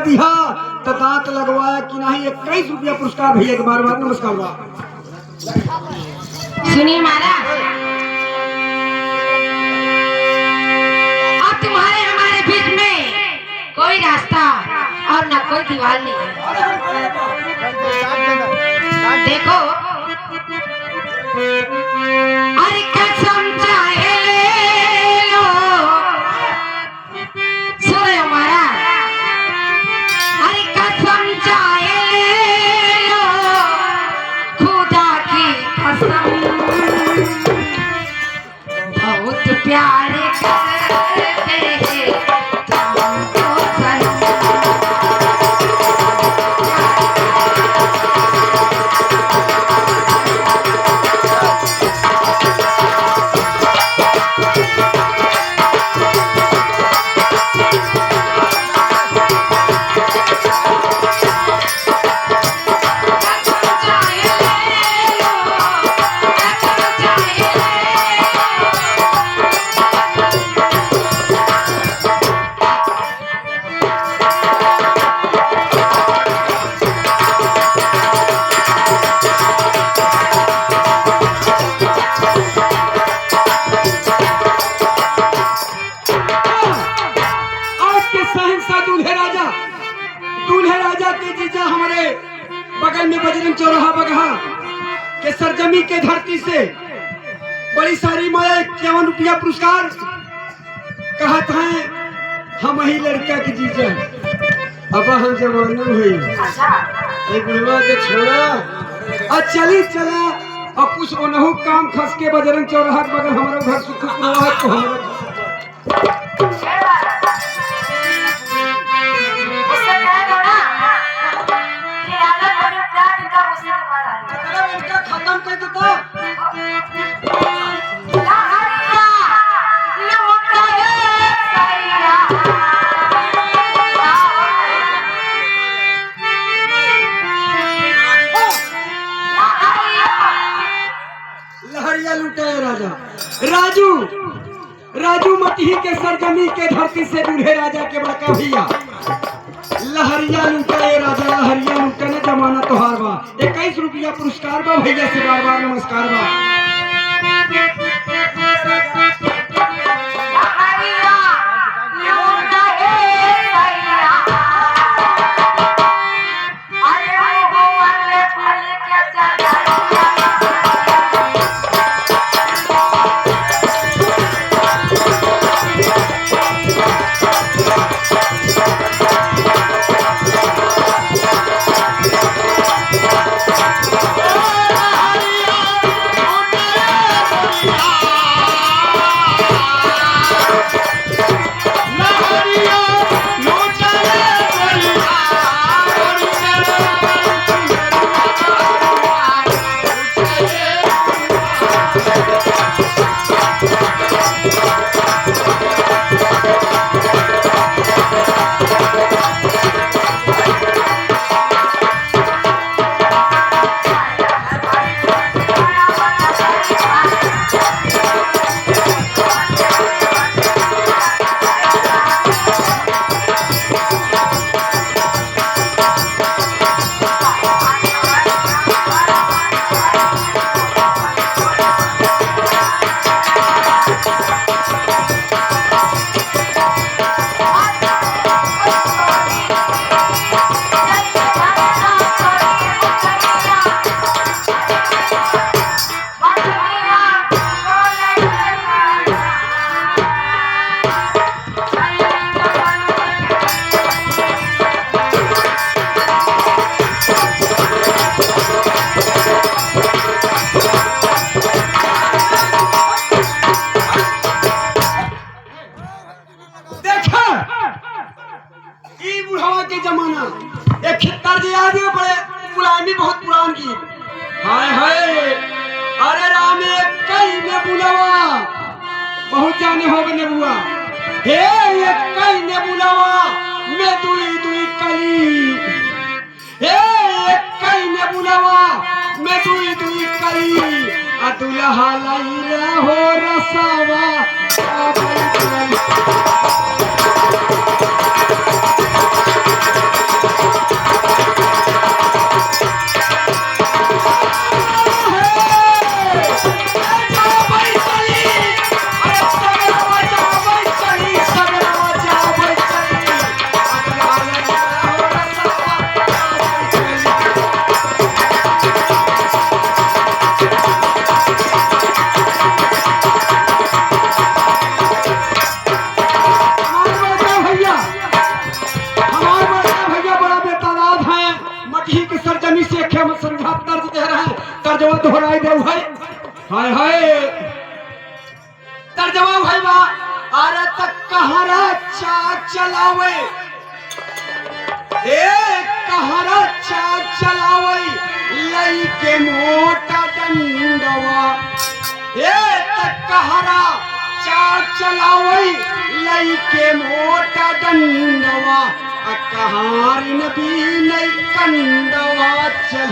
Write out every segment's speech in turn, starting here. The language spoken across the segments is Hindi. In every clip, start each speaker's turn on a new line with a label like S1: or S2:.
S1: दिया तो दांत लगवाया कि नहीं 21 रुपया पुरस्कार भैया के बार बार नमस्कार बा।
S2: सुनिए महाराज, अब तुम्हारे हमारे बीच में कोई रास्ता और न कोई दीवार नहीं है। देखो अरे कसम चाहे ले लो, सुनो महाराज, अरे कसम चाहे ले लो, खुदा की कसम बहुत प्यारे करते हैं तुमको सनम।
S1: बगल में बजरंग चौराहा बगहा के सरजमी के धरती से बड़ी सारी माया 51 रुपया पुरस्कार कहत हैं हम ही लड़का के जीजा। अब हम जमाना हुई एक बुढ़वा के छोड़ा और चली चला और कुछ ओनहु काम खस के बजरंग चौराहा बगल हमारा घर सुख रहा तो हमारा खत्म कर देता। लहरिया लुटे राजा राजू राजू मटिही के सरजमी के धरती से बूढ़े राजा के बड़का भैया लहरिया लुटे राजा लहरिया लुटे ने जमाना तोहार बा 21 रुपया पुरस्कार बा भैया से बार बार नमस्कार बा। के जमाना एक खित्तर जी आ गए बड़े पुरानी बहुत पुरान गीत हाय हाय अरे राम एक कई ने बुलावा बहुत जाने हो गए बुआ हे एक कई ने बुलावा मैं दुई दुई कली हे एक कई ने बुलावा मैं दुई दुई कली आ दुल्हा लईला हो रसावा आ देखे हम समझा तर्ज दे रहे हैं, तर्जवा दोहराई दे भाई। हाय हाय तर्जवा भाई बा, अरे तक कहरा चाक चलावे, ए कहरा चाक चलावे लई के मोटा डंडवा, ए तक कहरा चाक चलावे लई के मोटा डंडवा, कहारी नबी नई कंडवा चल।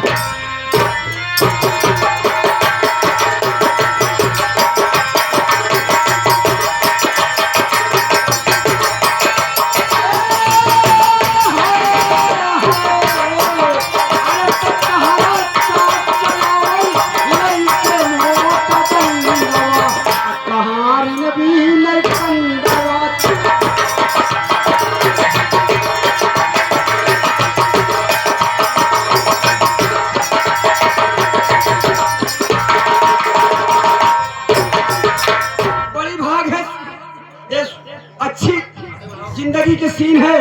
S1: अच्छी जिंदगी की सीन है,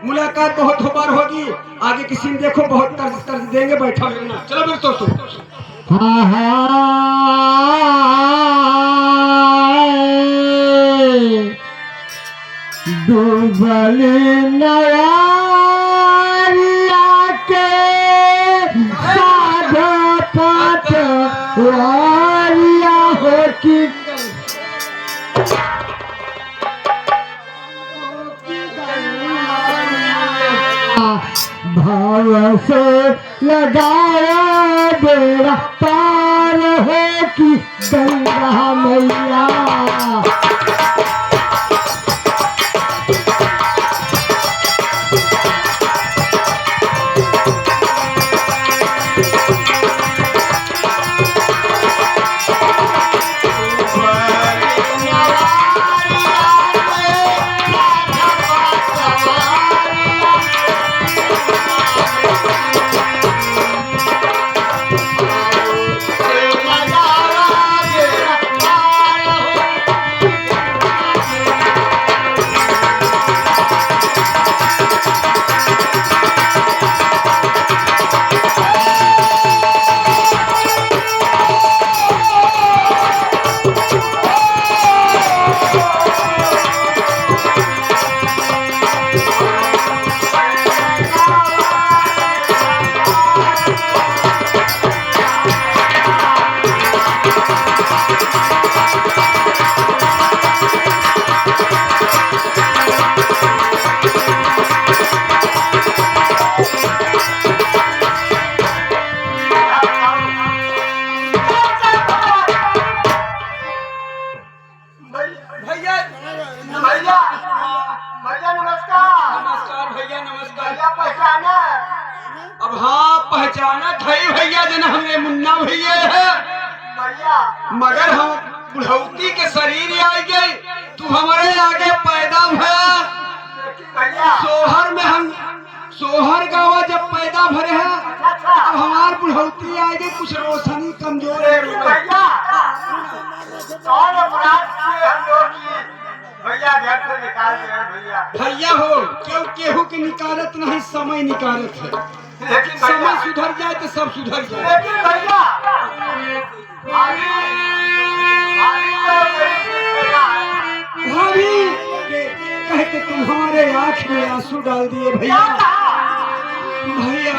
S1: मुलाकात बहुत बार होगी, आगे की सीन देखो, बहुत तर्ज तर्ज देंगे, बैठा रहना। चलो मेरे दोस्तों,
S2: डूबल नवारिया के साधा पात वारिया हो की भाव से लगाया बेड़ा पार हो कि गंगा मैया।
S1: अब हाँ पहचानत है भैया, जन हमें मुन्ना भैया है, मगर हम बुढ़ौती के शरीर आई गई, तू हमारे आगे पैदा भया। सोहर में हम सोहर गावा जब पैदा भरे है, तो हमार बुढ़ौती आई गई, कुछ रोशनी कमजोर है
S3: भैया घर से निकाल दिया भैया।
S1: भैया हो क्यों केहू के निकारत नहीं, समय निकारत है,
S3: लेकिन
S1: समय सुधर जाए तो सब सुधर जाए।
S3: लेकिन भैया
S1: भाभी के कह के तुम हमारे आँख में आंसू डाल दिए भैया। भैया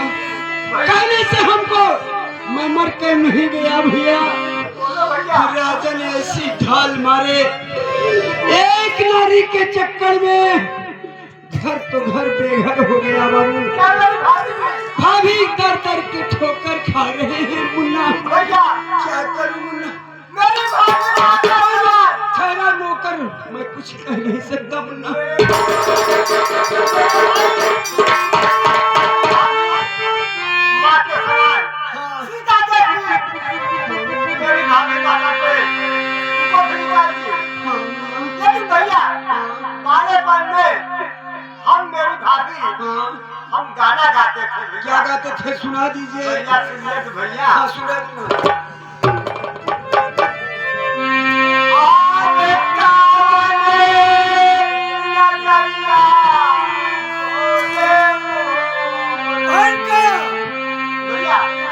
S1: कहने से हमको मैं मर के नहीं गया भैया, राजन ऐसी ढाल मारे एक नारी के चक्कर में, घर तो घर बेघर हो गया बाबू। भाभी दर दर के ठोकर खा रहे हैं मुन्ना, क्या करूं मुन्ना, ठहरा नौकर, मैं कुछ कह नहीं सकता मुन्ना।
S3: लेकिन भैया बालेपन में हम मेरी भाभी हम गाना गाते थे भैया।
S1: क्या गाते थे सुना दीजिए
S3: भैया सुनिए तो भैया।
S1: हाँ सुना दीजिए।
S3: भैया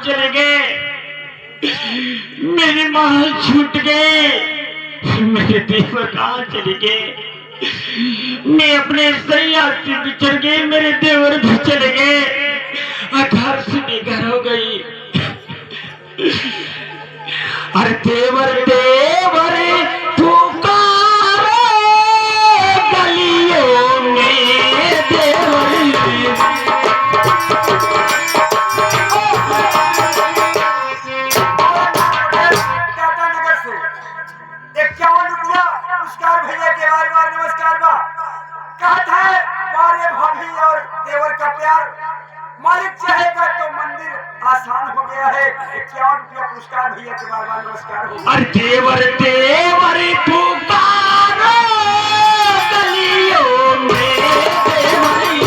S4: चले गए, मेरी माँ छूट गई, मेरे देवर कहाँ चले गए, मैं अपने सैया से बिछड़ गई, मेरे देवर भी चले गए, घर से बेघर हो गई। अरे देवर देवर पुकारे गलियों में, देवर
S3: टाटानगर से 51 रुपया पुरस्कार भैया के बार बार नमस्कार बा। कहता है बारे भाभी और देवर का प्यार, मालिक चाहेगा तो मंदिर आसान हो गया है। 51 रुपया पुरस्कार भैया के बार बार नमस्कार हो।
S4: अरे देवर देवर पुकारे गलियों में, देवरी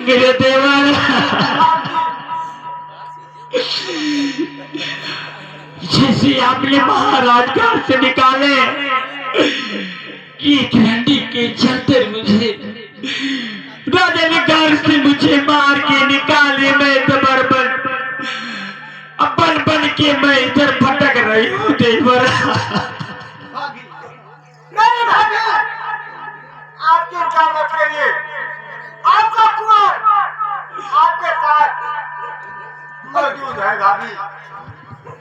S4: मेरे देवर जिसे आपने महाराज घर से निकाले, ये घंटी के चलते मुझे राजा ने घर से मुझे मार के निकाले, मैं दबर बन बन के मैं इधर भटक रही हूँ देवर।
S3: मेरे भाभी आपकी चिंता मत करिए, आपका कुंवर आपके साथ मौजूद है। भाभी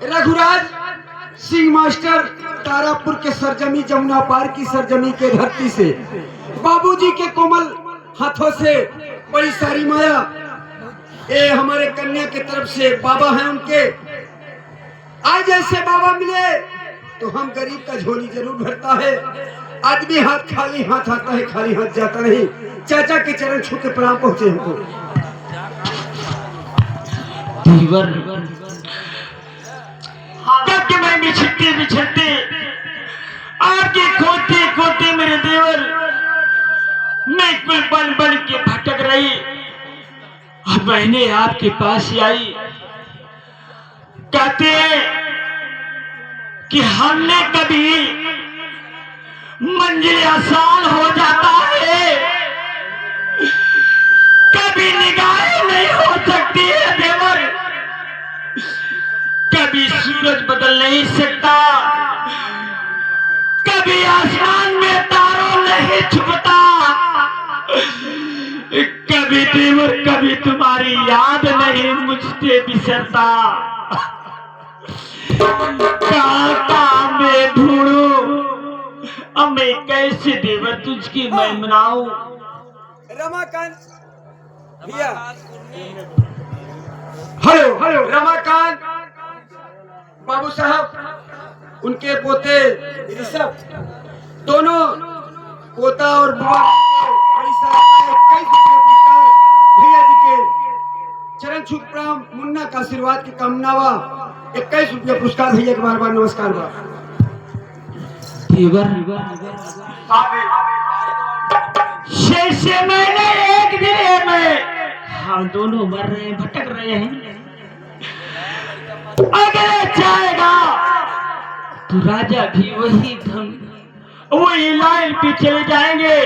S1: रघुराज सिंह मास्टर तारापुर के सरजमी जमुना पार की सरजमी के धरती से बाबूजी के कोमल हाथों से बड़ी सारी माया, ये हमारे कन्या की तरफ से बाबा हैं उनके। आज ऐसे बाबा मिले तो हम गरीब का झोली जरूर भरता है। आदमी खाली हाथ आता है, खाली हाथ जाता नहीं। चाचा के चरण छू के प्रणाम पहुंचे हमको।
S4: देवर तब के मैं बिछड़ते बिछड़ते आपके खोते खोते मेरे देवर मैं कुल बन बन के भटक रही, अब मैंने आपके पास आई। कहते कि हमने कभी मंजिल आसान हो जाता है, कभी निगाहें नहीं हो सकती है देवर, कभी सूरज बदल नहीं सकता, कभी आसमान में तारों नहीं छुपता, कभी देवर कभी तुम्हारी याद नहीं मुझसे बिसरता। कहाँ मैं ढूंढूं, अब मैं कैसे देवर तुझकी मैं मनाऊं।
S1: रमाकांत भैया, हेलो हेलो रमाकांत बाबू साहब, उनके पोते ऋषभ, दोनों पोता और बुआ बड़ी साहब 21 रुपये पुरस्कार भैया जी के चरण छू प्रणाम, मुन्ना का आशीर्वाद की कामनावा 21 रुपये पुरस्कार भैया के बार बार नमस्कार बा।
S4: शेषे मैंने एक दिन में हम दोनों मर रहे हैं, भटक रहे हैं, अगर चाहेगा तो राजा भी वही धन वही लाइन पे चले जाएंगे,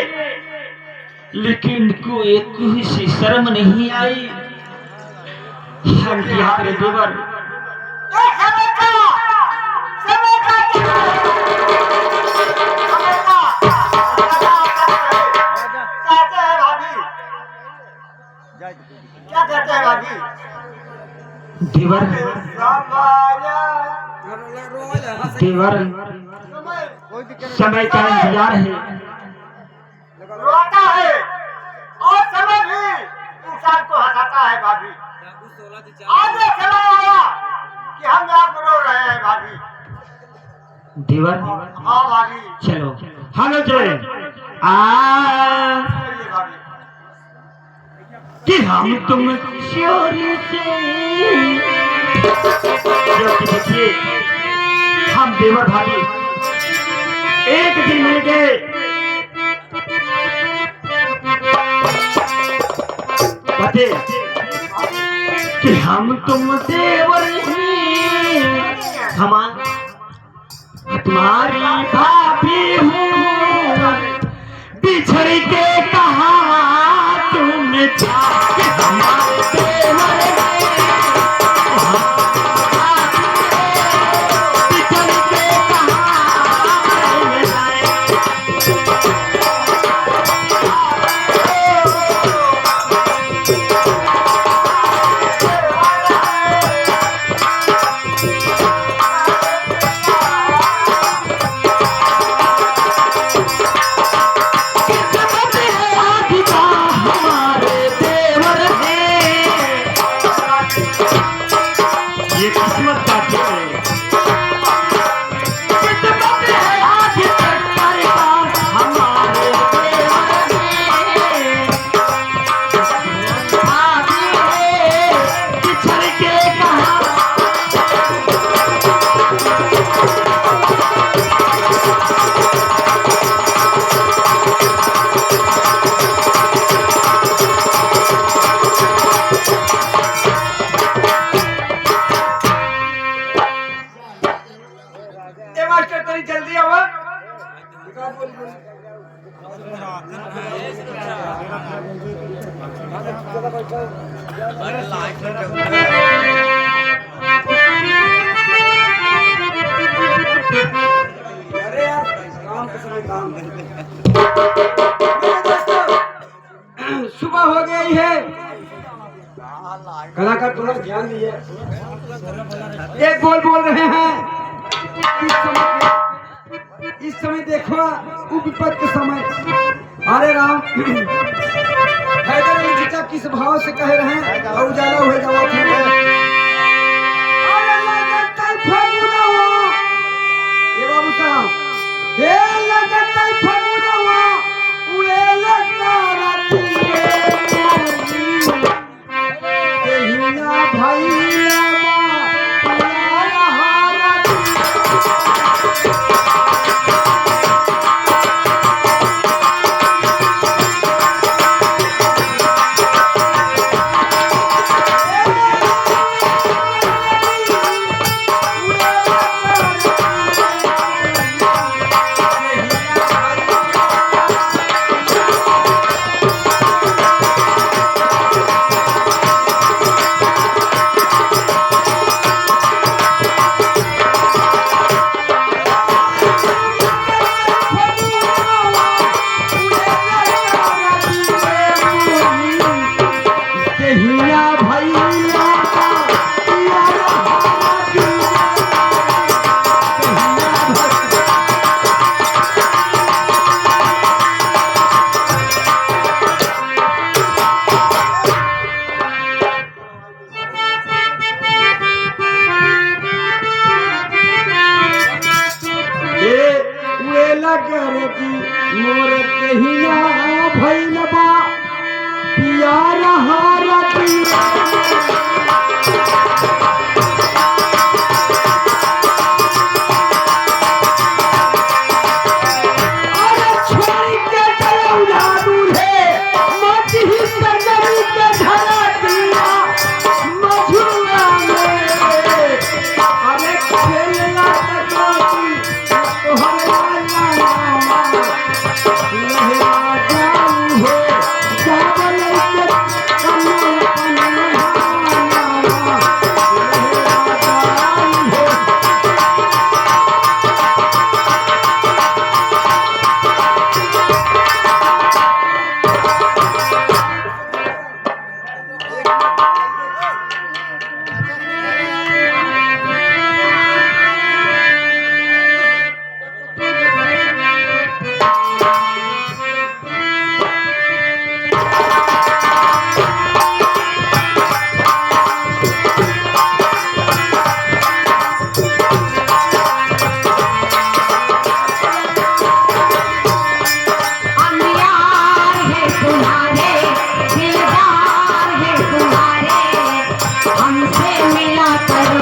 S4: लेकिन को एक सी शर्म नहीं आई। हम क्या करें देवर,
S3: क्या कहते हैं भाभी?
S4: देवर देवर समय का इंतजार है।
S3: रोता है और समय भी इंसान को हंसाता है भाभी। आगे समय आया कि हम आप रो रहे हैं भाभी।
S4: देवर
S3: हाँ भाभी।
S4: चलो हम लोग चले
S3: चलिए भाभी।
S4: कि हम तुम चोरी से देखिए हम देवर भाभी एक दिन मिल गए। कहते कि हम तुम देवर हैं, तुम्हारी भाभी हूँ, बिछड़ के कहा तुम जाके हमारे देवर हैं, बिछड़ के कहा तुम जाए। ये किस्मत का खेल है। किस्मत है आज तक परिवार हमारे देवर हैं। भाभी है बिछड़ के कहा
S1: ए मास्टर तेरी जल्दी आवा। अरे यार काम के समय काम। मेरे दोस्तों, सुबह हो गई है। कलाकार थोड़ा ध्यान दिए। एक बोल बोल रहे हैं। इस समय देखो वो विपद के समय। अरे राम हैदर अली चचा किस भाव से कह रहे हैं और उजाला हुए जवाब थे। अरे लगता फगुनवा ये बाबू साहब हे लगता फगुनवा उड़े लगता राती देहिया भैया मोर कहिया भैलबा पिया रहा रती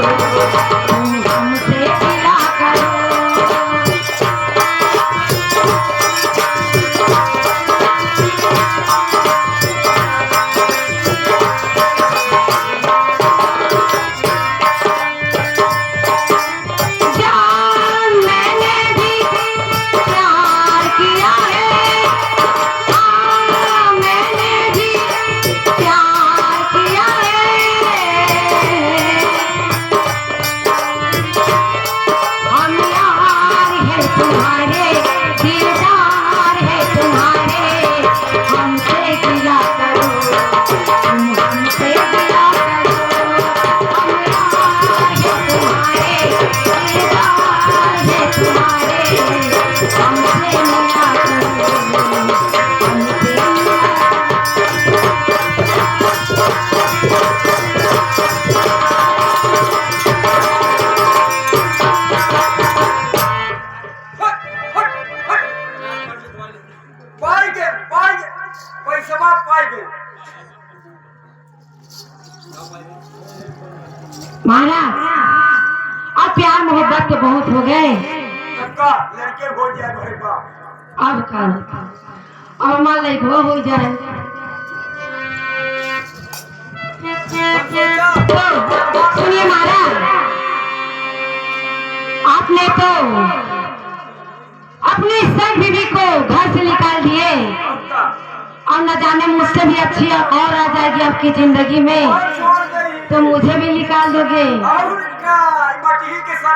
S2: तुम हमसे गिला करो। जान मैंने भी प्यार किया है, हाँ मैंने भी प्यार किया है। हम यार है तुम्हारे, दिलदार है तुम्हारे, हमसे गिला करो, तुम हमसे गिला करो। हम यार है तुम्हारे, दिलदार है तुम्हारे, हमसे मिला करो, हमसे मिला।
S3: हट हट हट पाई गए पैसा पाई गए।
S2: महाराज अब प्यार मोहब्बत तो बहुत हो गए,
S3: सबका लड़के हो जाए भाई बाप।
S2: अब का अब हमारा लड़का हो जाए तो सुनिए महाराज, आपने तो अपनी सब बीवी को घर से निकाल दिए और न जाने मुझसे भी अच्छी और आ जाएगी आपकी जिंदगी में तो मुझे भी निकाल दोगे।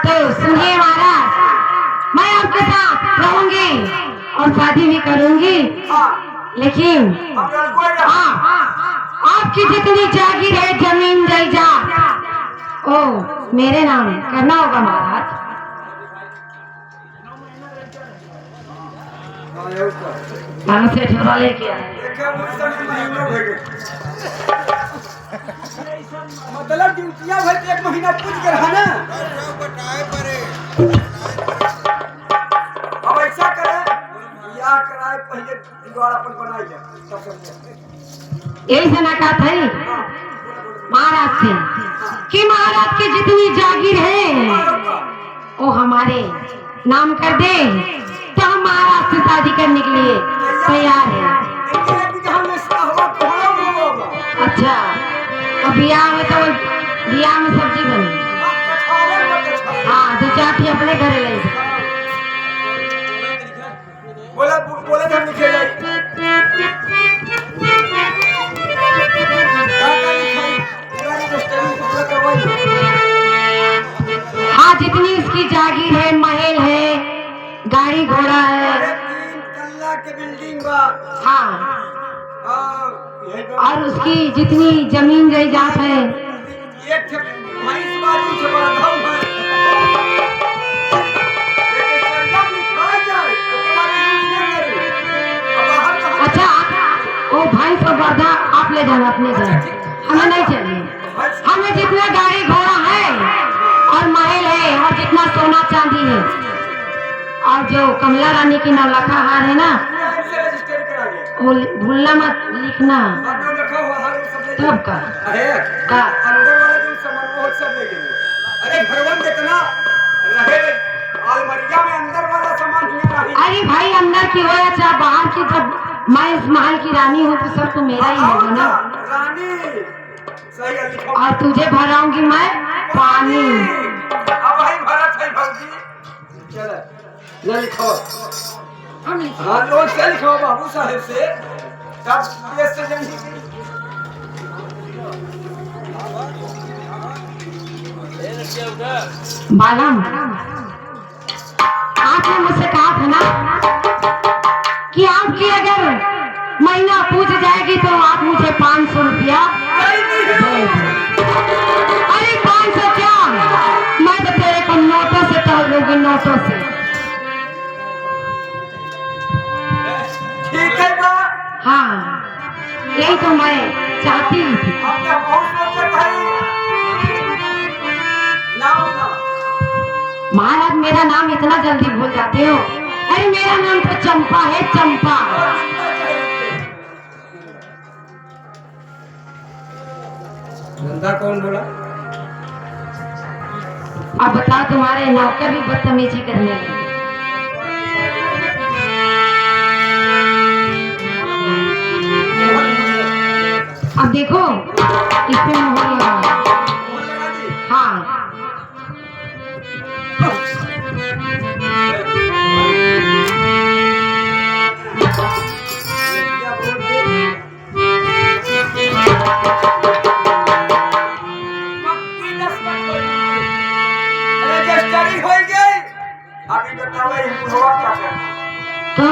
S2: तो सुनिए महाराज, मैं आपके साथ रहूंगी और शादी भी करूंगी, लेकिन आपकी जितनी जागीर है जमीन जायदाद ओ मेरे नाम करना होगा महाराज। हम से ठहरा लेके आए।
S3: मतलब ड्यूटियां भर एक महीना पूछ के रहा ना। अब ऐसा करे या कराए पहले दीवार अपन बनाई जाए।
S2: यही से ना कहा था महाराज से कि महाराज की जितनी जागीर है वो हमारे नाम कर दे तो हम महाराज से शादी करने के लिए तैयार है। अच्छा और बियाह में तो बियाह में सब्जी बनी, हाँ 2-4 अपने घर ले
S3: बोला बोले हम लिखे
S2: हाँ जितनी उसकी जागीर है, महल है, गाड़ी घोड़ा है,
S3: 3 तल्ला के बिल्डिंग बा।
S2: हाँ
S3: यही तो
S2: और उसकी जितनी जमीन जायदाद है
S3: एक भैंस बाजू से बड़ा धम है। लेकिन सरकार लिखा जाए उसके बाद यूज नहीं करे। अब बाहर कहाँ
S2: अच्छा वो भैंस और बर्दा आप ले जाना अपने घर, हमें नहीं चाहिए। हमें जितना गाड़ी घोड़ा है और महल है और जितना सोना चांदी है और जो कमला रानी की नौलखा हार है ना
S3: से रजिस्टर करा गया।
S2: वो भूलना मत लिखना।
S3: और जो लिखा हुआ हर सब ले
S2: तब का
S3: अरे
S2: का
S3: अंदर वाला जो सामान बहुत सब ले गए। अरे भगवान कितना रहे अलमरिया में अंदर वाला सामान ही नहीं।
S2: अरे भाई अंदर की हो या चाहे बाहर की, जब मैं इस महल की रानी हूँ तो सब तो मेरा ही होगा ना।
S3: रानी सही है लिखो।
S2: और तुझे भराऊंगी मैं पानी।
S3: अब भाई भारत है भौजी चल ले लिखो। हाँ लोग से लिखो बाबू साहब से तब ये से जल्दी
S2: बालम आपने मुझसे कहा था ना कि आपकी अगर महीना पूछ जाएगी तो आप मुझे 500 रुपया दे दो। अरे 500 क्या, मैं तो तेरे को नोटों से तोड़ दूंगी, नोटों से।
S3: ठीक है बा।
S2: हाँ यही तो मैं चाहती थी।
S3: आपने बहुत सोचा भाई नाम ना
S2: महाराज मेरा नाम इतना जल्दी भूल जाते हो। अरे मेरा नाम तो चंपा है, चंपा।
S3: धंधा कौन बोला?
S2: अब बताओ तुम्हारे नौकर भी बदतमीजी करने लगे। अब देखो इस पे मोहर लगा है।
S3: मोहर लगा दी।
S2: हाँ
S3: क्या बोलते? पक्की दस्तक हो गई। अरे रजिस्ट्री हो गई। अभी बताओ ये बुढ़वा क्या करना?
S2: तो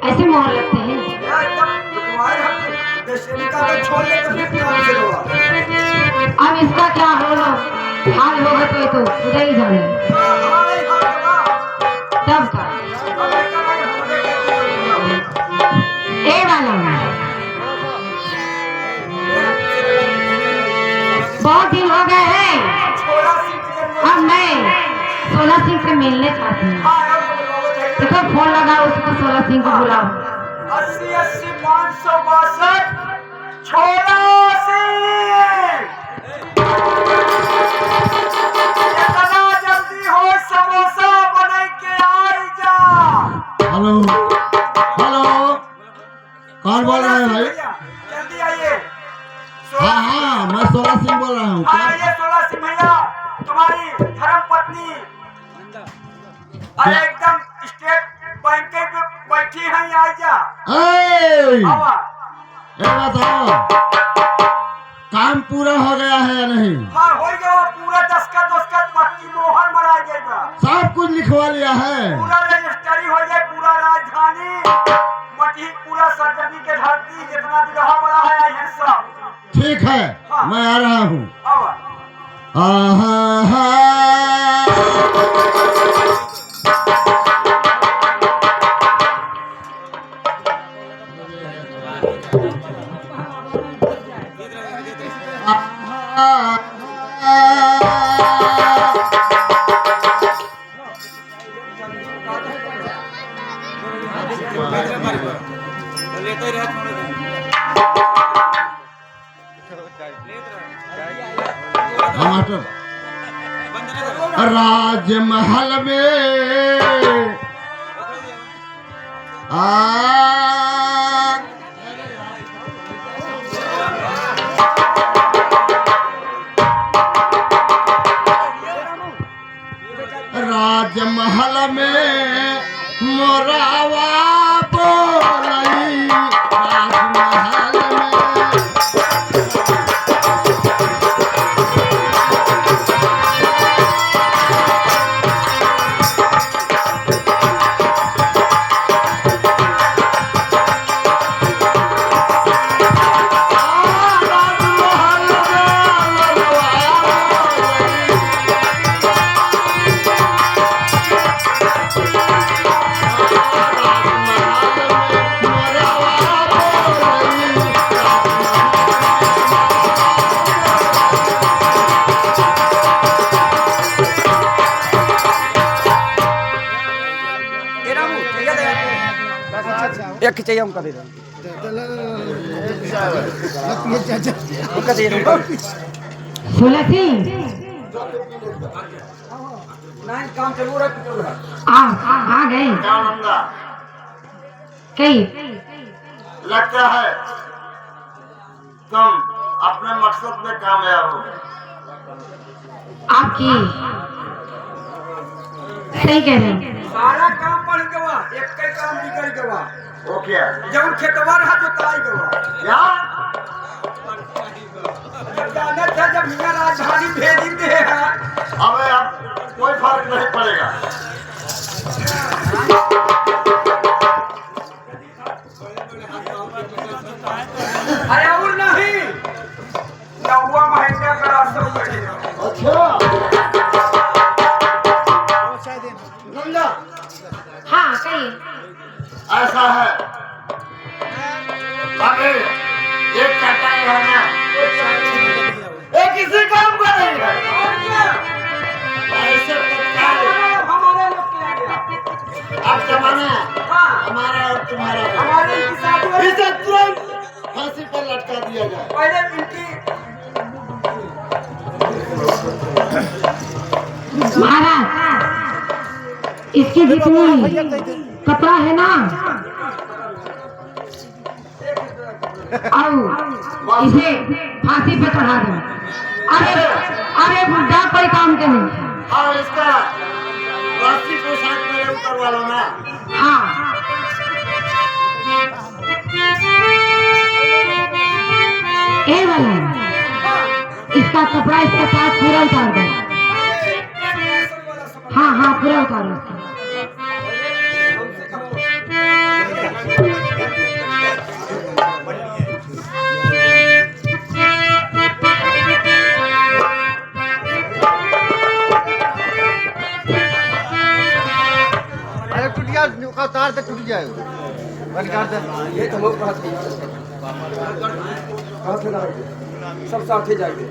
S2: ऐसे मोहर लगते हैं।
S3: यार एकदम तुम्हारे हाथ दशहरी का तो छोड़ ले तो फिर काम से होगा।
S2: अब इसका क्या होगा हाल होगा तो ये तो खुदा ही जाने।
S3: हमारे हाथ का
S2: तब का
S3: हमारे कमाई हमारे
S2: ए वाला बहुत दिन हो गए हैं।
S3: छोड़ा सिंह के जन्म।
S2: अब मैं 16 सिंह से मिलने चाहती हूँ।
S3: हाँ यार तुम लोगों ने
S2: देखो फोन लगा उसको 16 सिंह को बुलाओ।
S3: 80 80 562 छोड़ा सिंह। जितना जल्दी हो समोसा बना के आई जा।
S5: हेलो हेलो, कौन बोल रहे हैं भाई?
S3: जल्दी आइए।
S5: हाँ हाँ, मैं 16 सिंह बोल रहा हूँ।
S3: हाँ ये 16 सिंह भैया तुम्हारी धर्म पत्नी अरे एकदम स्टेट बैंक पे बैठी है आई जा।
S5: ए,
S3: आवा।
S5: ये बताओ काम पूरा हो गया है या नहीं?
S3: हाँ हो गया पूरा दस्खत पक्की मोहर मरा गया।
S5: सब कुछ लिखवा लिया है?
S3: पूरा रजिस्ट्री हो जाए पूरा राजधानी मटी पूरा सरजमी के धरती जितना भी रहा बड़ा है ये सब।
S5: ठीक है
S3: हाँ।
S5: मैं आ रहा हूँ।
S3: आवा।
S5: राजमहल में राजमहल में मोरावा बोलई। राजमहल में
S3: एक चाहिए हमका दे दो। हमका दे दो।
S2: 16 सिंह
S3: नहीं काम चलू रहा।
S2: आ गए कई।
S5: लगता है तुम अपने मकसद में कामयाब हो।
S2: आपकी सही कह रहे हैं।
S3: सारा काम बढ़ गवा एक कई काम बिगड़ गवा।
S5: वो क्या?
S3: जब खेतवा रहा जोताई गवा।
S5: क्या?
S3: जब जाना था जब हिया राजधानी भेजी दे है।
S5: अबे अब कोई फर्क नहीं पड़ेगा।
S3: अरे और नहीं 9वां महीने का राशन बढ़ेगा।
S5: अच्छा
S2: हाँ कही।
S5: ऐसा है अबे एक कटाई है ना एक किसी काम करेगा।
S3: और क्या
S5: ऐसे तत्काल
S3: हमारे लोग के गया।
S5: अब जमाना
S3: हाँ
S5: हमारा और तुम्हारा है।
S3: हमारे इनकी शादी हुई।
S5: इसे तुरंत फांसी पर लटका दिया जाए।
S3: पहले इनकी
S2: महाराज इसकी जितनी कपड़ा है ना आओ इसे फांसी पे चढ़ा दो। अरे अरे बुढ़ा कोई काम के नहीं।
S5: और इसका राशि पोशाक मेरे उतरवा लो ना।
S2: हाँ ए वाला इसका कपड़ा इसके साथ पूरा उतार दो। हाँ हाँ पूरा उतारो इसका।
S6: अरे टूट गया का तार तो टूट जाएगा बंद कर दे।
S3: ये तो लोग कहाँ से लाएंगे? सब साथ ही जाएंगे।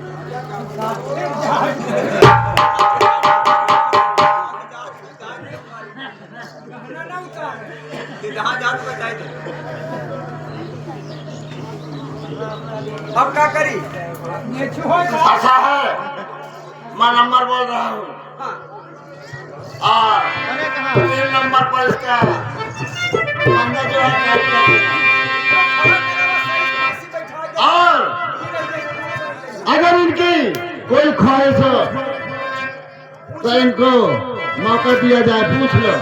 S3: अब क्या करी?
S5: ऐसा है मैं नंबर बोल रहा हूँ और 3 नंबर पर इसका बंदा जो है टाइप कर देना। और अगर इनकी कोई ख्वाहिश हो तो इनको मौका दिया जाए, पूछ लो।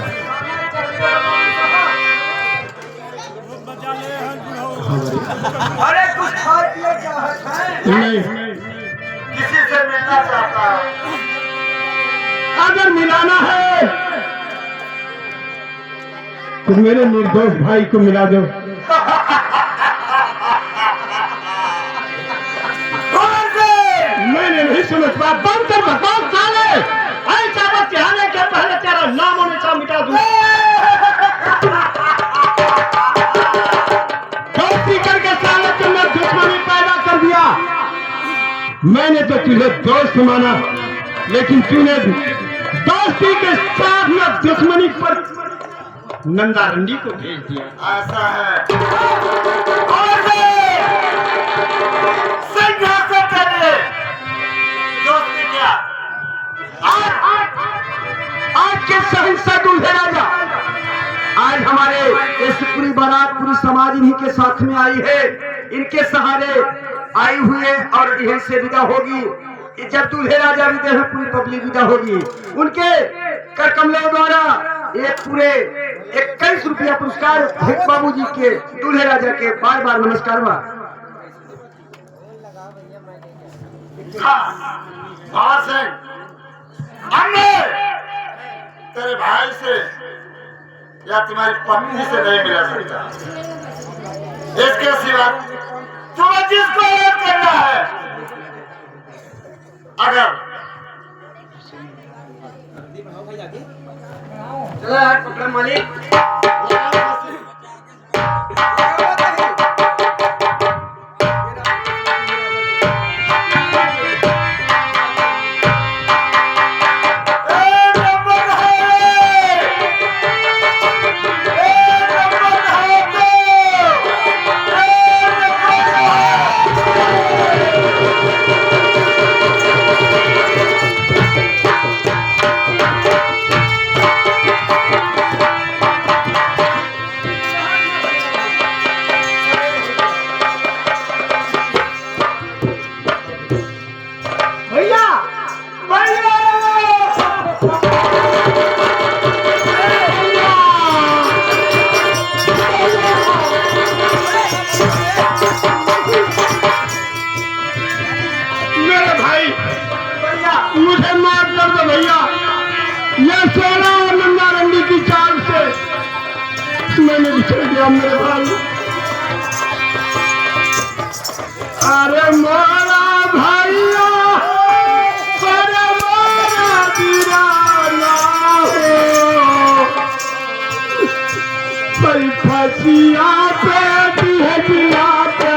S3: अरे कुछ खा पिए चाहत है?
S5: नहीं किसी से मिलना चाहता है।
S7: अगर मिलाना है तो मेरे निर्दोष भाई को मिला दो। मैंने नहीं समझ पाया। बंद कर बकवास साले। ऐसा मत आने के पहले तेरा नाम और निशान मिटा दूं। गलती करके साले तुमने दुश्मनी पैदा कर दिया। मैंने तो तुझे दोस्त माना लेकिन तूने दोस्ती के साथ में दुश्मनी पर नंदा रंडी को भेज दिया।
S5: ऐसा है और संघर्ष करिए दोस्ती क्या।
S7: आज के सहनसा दूल्हे राजा, आज हमारे इस पूरी बारात पूरी समाज इन्हीं के साथ में आई है। इनके सहारे आई हुई है और यहीं से विदा होगी। जब दूल्हे राजा विदा है पूरी पब्लिक विदा होगी। उनके कर कमलों द्वारा एक पूरे 21 रुपया पुरस्कार बाबू जी के दूल्हे राजा के बार बार नमस्कार बा।
S5: बाबा सिंह हमने तेरे भाई से या तुम्हारी पत्नी से नहीं मिला सकता। इसके सिवा तुम्हें जिसको याद करना है अगर
S3: चलो यार पकड़ मालिक।
S7: मुझे माफ कर दो भैया। यह सोना और नंदा रंडी की चाल से मैंने बिछड़ गया मेरे भाई। अरे मोरा भैया अरे मोरा दीवाना हो भाई फसिया पे दिया पे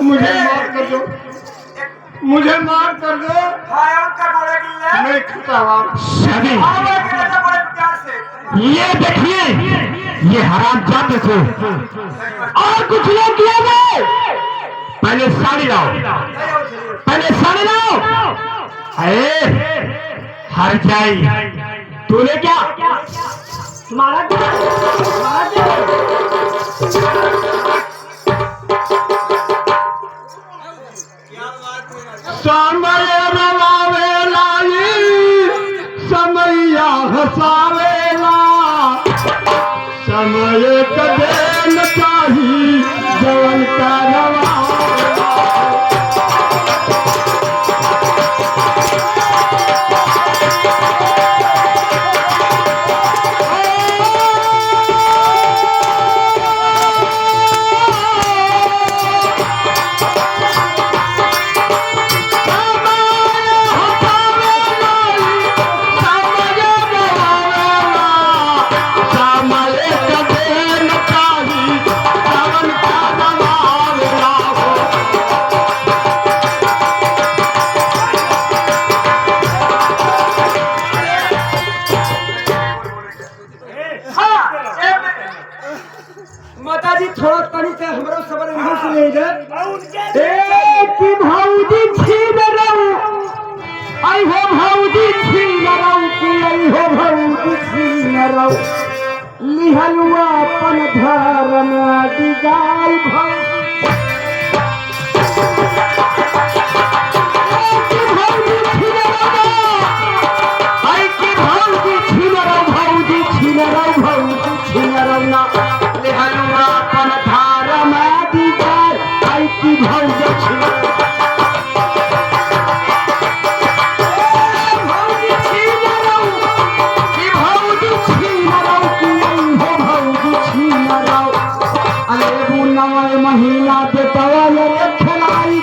S6: मुझे माफ कर दो, मुझे माफ कर दो,
S3: हाय उनका गोले गिल्ले
S6: मैं खतावार।
S4: सभी
S3: हां मैं कहता बड़े प्यार से
S4: ये देखिए, ये हराम जाते को और कुछ नहीं किया गए। पहले साड़ी लाओ, पहले साड़ी लाओ। अरे हर जाई तूने क्या तुम्हारा
S6: समय रवावेला समैया हसावेला, समय कदे न चाही जवन का रवा।
S1: माता जी थोड़ा तनी से हमरो सबर नहीं सुने जा
S6: ए की भौजी छीन रहू, आई हो भौजी छीन रहू, की आई हो भौजी छीन रहू, लिहलुआ अपन धर्म दिगाल भौ। महीना के दवाई खिलाई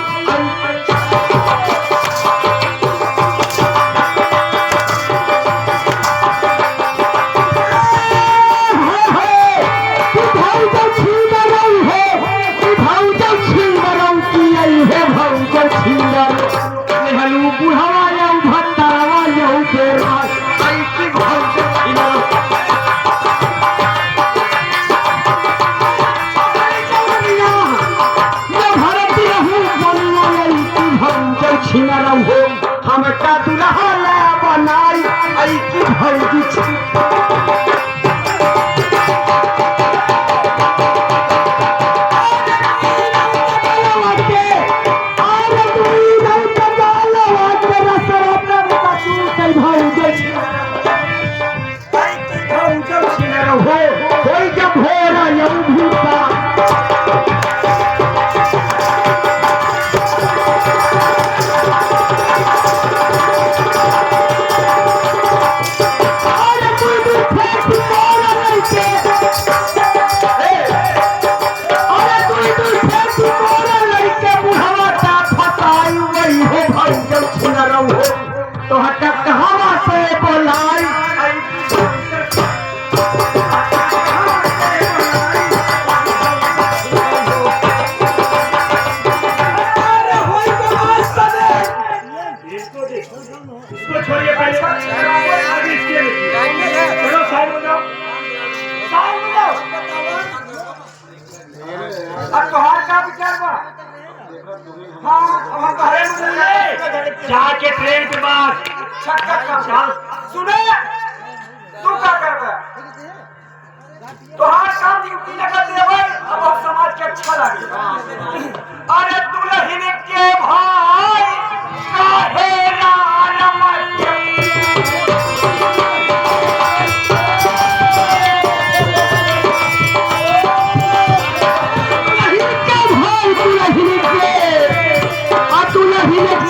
S6: हम का दुल्हा ला बनाई आई की भौजी तो हटा कहां से बोलाई
S3: इसको छोड़िए पहले आगे इसके चलो साइड हो जाओ, साइड हो जाओ। अब तोहार का विचार बा? हाँ हम घरे में
S4: जाके ट्रेन के बाद
S3: छक्का का सुने तू क्या कर रहा है? तोहार काम ड्यूटी लगा देवे अब हम समाज के अच्छा लगे। अरे दुल्हन के भाई काहे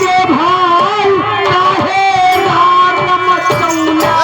S6: के भाई काहे राम मचौला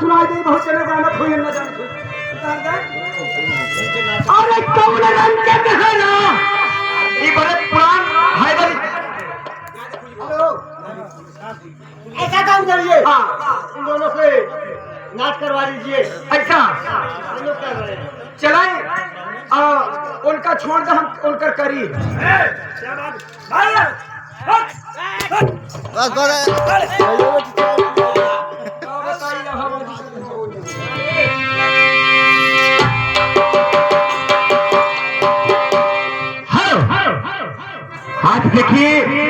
S1: सुनाई दे बहुत जने जानत हुई न जानत हुई अरे कौन रंग के मेहरा ये बड़े पुरान हैदरी
S3: ऐसा काम करिए
S1: हाँ
S3: इन दोनों से नाच करवा लीजिए।
S1: अच्छा
S3: हम लोग कर रहे हैं।
S1: चलाए उनका छोड़ दे हम उनकर करी
S3: क्या बात भाई
S7: हाथ देखिए